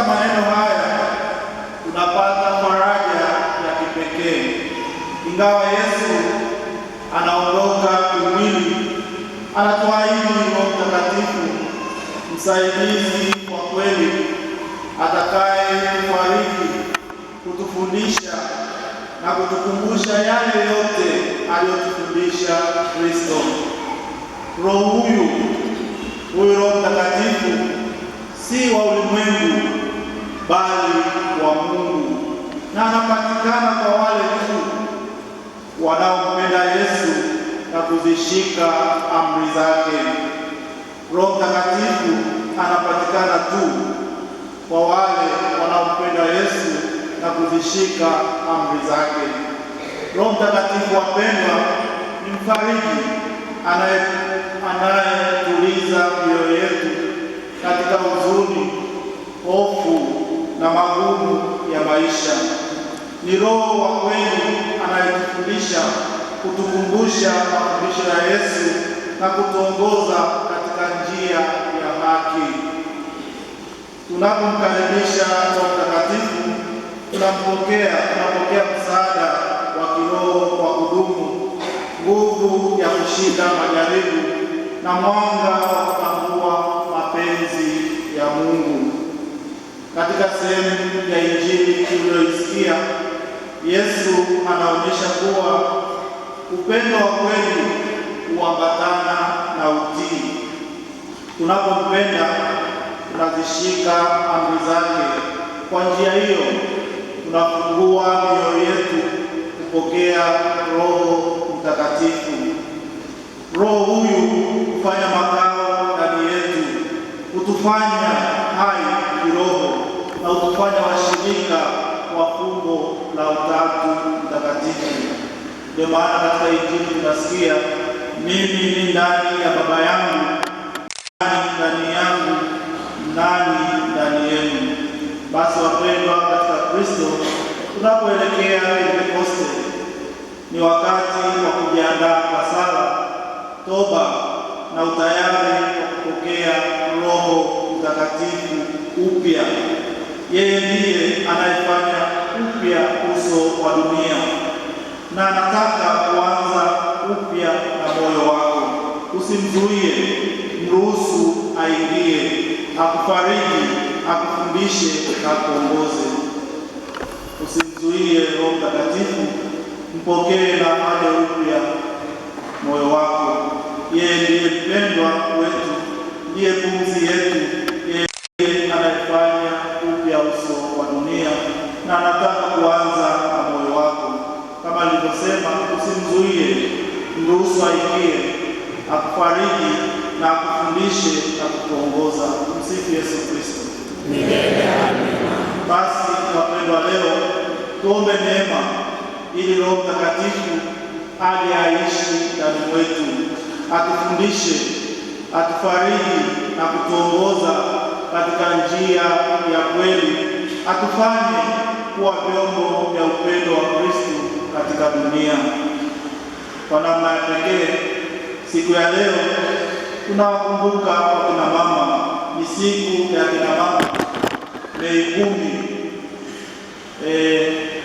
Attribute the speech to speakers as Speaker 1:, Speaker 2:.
Speaker 1: Katika maneno haya tunapata faraja ya kipekee. Ingawa Yesu anaondoka kimwili, anatuahidi Roho Mtakatifu, msaidizi wa kweli, atakaye kufariji, kutufundisha na kutukumbusha yale yote aliyotufundisha Kristo. Roho huyu Roho Mtakatifu si wa ulimwengu bali wa Mungu, na anapatikana kwa wale tu wanaompenda Yesu na kuzishika amri zake. Roho Mtakatifu anapatikana tu kwa wale wanaompenda Yesu na kuzishika amri zake. Roho Mtakatifu, wapendwa, ni mfariji anayetuliza mioyo yetu katika huzuni, hofu na magumu ya maisha. Ni Roho wa kweli anayetufundisha, kutukumbusha mafundisho ya Yesu na kutuongoza katika njia ya haki. Tunapomkaribisha Roho Mtakatifu, tunapokea msaada wa kiroho wa kudumu, nguvu ya kushinda majaribu na mwanga wa kutambua mapenzi ya Mungu. Katika sehemu ya Injili tuliyoisikia, Yesu anaonyesha kuwa upendo wa kweli huambatana na utii. Tunapompenda, tunazishika amri zake. Kwa njia hiyo, tunafungua mioyo yetu kupokea Roho Mtakatifu. Roho huyu hufanya makao ndani yetu, hutufanya hai kiroho na hutufanya washirika wa fumbo la Utatu Mtakatifu. Ndio maana katika Injili tunasikia, mimi ni ndani ya Baba yangu, nani ndani yangu, nani ndani yenu. Basi wapendwa katika Kristo, tunapoelekea Pentekoste, ni wakati wa kujiandaa kwa sala, toba na utayari wa kupokea Roho Mtakatifu upya. Yeye ndiye anayefanya upya uso wa dunia, na anataka kuanza upya na moyo wako. Usimzuie, mruhusu aingie, akufariji, akufundishe na kuongoze. Usimzuie Roho Mtakatifu, mpokee na afanye upya moyo wako. Yeye ndiye mpendwa wetu, ndiye pumzi yetu, yeye anayefanya upya uso wa dunia, na anataka kuanza na moyo wako. Kama alivyosema, usimzuie, mruhusu aingie, akufariji na akufundishe na kukuongoza. Msifu Yesu Kristo. Basi wapendwa, leo tuombe neema ili Roho Mtakatifu aje aishi ndani mwetu, atufundishe, atufariji na kutuongoza katika njia ya kweli, atufanye kuwa vyombo vya upendo wa Kristo katika dunia. Kwa namna ya pekee, siku ya leo tunawakumbuka wakina mama. Ni siku ya kina mama, Mei 10.